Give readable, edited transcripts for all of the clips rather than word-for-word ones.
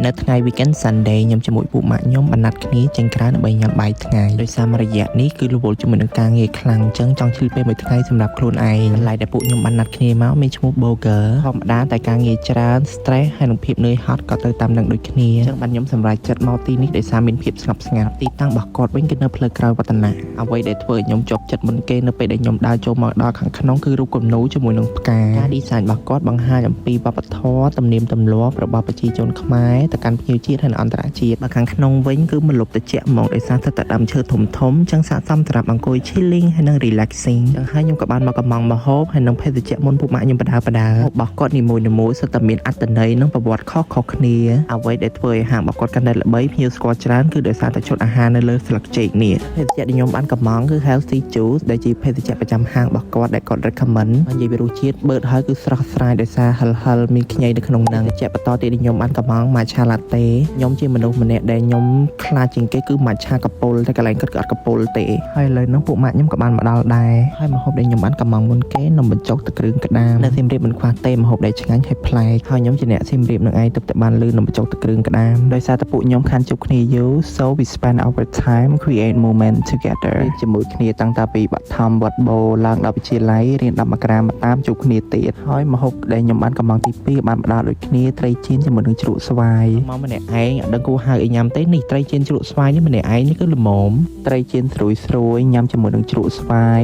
នៅថ្ងៃ weekend Sunday ខ្ញុំជាមួយពួកម៉ាក់ខ្ញុំបានណាត់គ្នាចេញក្រៅដើម្បីញ៉ាំបាយថ្ងៃដោយសារមួយរយៈនេះគឺរវល់ជាមួយនឹងការងារខ្លាំងអញ្ចឹងចង់ឆ្លៀតពេលមួយថ្ងៃសម្រាប់ខ្លួនឯងបន្លែដែលពួកខ្ញុំបានណាត់គ្នាមកមានឈ្មោះ burger ធម្មតាតែការងារច្រើន stress ហើយនឹងភាពនឿយហត់ក៏ទៅតាមនឹងដូចគ្នាអញ្ចឹងបានខ្ញុំសម្រេចចិត្តមកទីនេះដោយសារមានភាពស្ងប់ស្ងាត់ទីតាំងរបស់គាត់វិញគឺនៅផ្លូវក្រោយវឌ្ឍនៈអ្វីដែលធ្វើឲ្យខ្ញុំជាប់ចិត្តមុនគេនៅពេលដែលខ្ញុំដើរចូលមកដល់ខាងក្នុងគឺរូបគំនូរជាមួយនឹងផ្កាការ design របស់គាត់បង្ហាញអំពីវប្បធម៌ទំនៀមទម្លាប់របស់ប្រជាជនខ្មែរទៅកាន់ភ្ញៀវជាតិហើយនិងអន្តរជាតិបើខាងក្នុងវិញគឺមលុបត្រជាក់ហ្មងដោយសារស្ថិតតែដើមឈើធំធំអញ្ចឹងស័ក្តិសមសម្រាប់អង្គុយ chilling ហើយនិង relaxing អញ្ចឹងហើយខ្ញុំក៏បានមកកំងម្ហូបហើយនិងភេសជ្ជៈមុនពួកម៉ាក់ខ្ញុំបដារបស់គាត់នីមួយៗសុទ្ធតែមានអត្ថន័យនិងប្រវត្តិខុសៗគ្នាអ្វីដែលធ្វើឲ្យហាងរបស់គាត់កាន់តែល្បីភ្ញៀវស្គាល់ច្រើនគឺដោយសារតែឈុតអាហារនៅលើស្លឹកចេកនេះភេសជ្ជៈដែលខ្ញុំបានកំងគឺ healthy juice ដែលជាភេសជ្ជៈប្រចាំហាងរបស់គាត់ដែលគាត់ recommend ហើយនិយាយពីរសជាតិបឺតហើយគឺស្រស់ស្រាយដោយសារហិលមានខ្ញីនៅក្នុងហ្នឹងភេសជ្ជៈបន្តទៀតដែលខ្ញុំបានកំង matcha latte ខ្ញុំជាមនុស្សម្នាក់ដែលខ្ញុំខ្លាចជាងគេគឺ matcha កពុលតែកន្លែងគាត់ក៏អត់កពុលទេហើយឥឡូវហ្នឹងពួកម៉ាក់ខ្ញុំក៏បានមកដល់ដែរហើយម្ហូបដែលខ្ញុំបានកំងមុនគេនំបញ្ចុកទឹកគ្រឿងក្តាមនៅសៀមរាបមិនខ្វះទេម្ហូបដែលឆ្ងាញ់ហើយប្លែកហើយខ្ញុំជាអ្នកសៀមរាបនឹងឯងទើបតែបានលឺនំបញ្ចុកទឹកគ្រឿងក្តាមដោយសារតែពួកខ្ញុំខានជួបគ្នាយូរ so we spend our time create moment together ជាមួយគ្នាតាំងតាពីបឋមវត្តបូឡើងដល់វិទ្យាល័យរៀន10មករាមកតាមជួបគ្នាទៀតហើយម្ហូបដែលខ្ញុំបានកំងទី2បានផ្ដល់ដូចគ្នាត្រីចៀនជាមួយនឹងជ្រក់ស្វាយមកម្នាក់ឯងអត់ដឹងគួរហៅអីញ៉ាំទេនេះត្រីចៀនជ្រក់ស្វាយនេះម្នាក់ឯងនេះគឺល្មមត្រីចៀនស្រួយញ៉ាំជាមួយនឹងជ្រក់ស្វាយ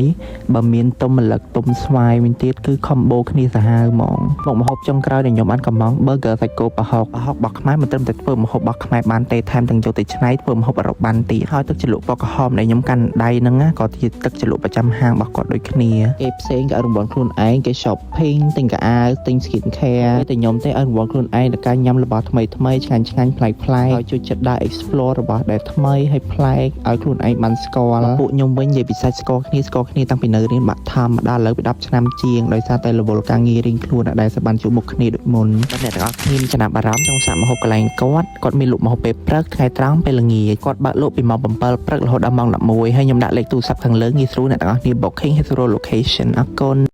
បើមានទុំម្លឹកទុំស្វាយវិញទៀតគឺ combo គ្នាសាហាវហ្មងមុខម្ហូបចុងក្រោយដែលខ្ញុំបានកំង burger សាច់គោប្រហុករបស់ខ្មែរមិនត្រឹមតែធ្វើម្ហូបរបស់ខ្មែរបានទេថែមទាំងយកទៅច្នៃធ្វើម្ហូបអឺរ៉ុបបានទៀតហើយទឹកជ្រលក់ពណ៌ក្រហមដែលខ្ញុំកាន់ដៃហ្នឹងក៏ជាទឹកជ្រលក់ប្រចាំហាងរបស់គាត់ដូចគ្នាគេផ្សេងក៏រង្វាន់ខ្លួនឯងគេ shopping ទិញកៅអៅទិញ skin care តែខ្ញុំទេឲ្យរង្វាន់ខ្លួនឯងដល់ការញ៉ាំរបស់ថ្មីឆ្ងាញ់ប្លែកហើយជួយចិត្តដើរ explore របស់ដែលថ្មីហើយប្លែកឲ្យខ្លួនឯងបានស្គាល់ពួកខ្ញុំវិញនិយាយពីសាច់ស្គាល់គ្នាតាំងពីនៅរៀនបាក់ធម្មតាលើពី10ឆ្នាំជាងដោយសារតែរវល់ការងាររៀងខ្លួនដែលសបានជួបមុខគ្នាដូចមុនតែអ្នកទាំងអស់គ្នាមានចំណាប់អារម្មណ៍ចង់សាកម្ហូបកន្លែងគាត់មានលក់ម្ហូបពេលព្រឹកថ្ងៃត្រង់ពេលល្ងាចគាត់បើកលក់ពីម៉ោង7ព្រឹករហូតដល់ម៉ោង11ហើយខ្ញុំដាក់លេខទូរស័ព្ទខាងលើងាយស្រួលអ្នកទាំងអស់គ្នា booking ហើយ location អរគុណ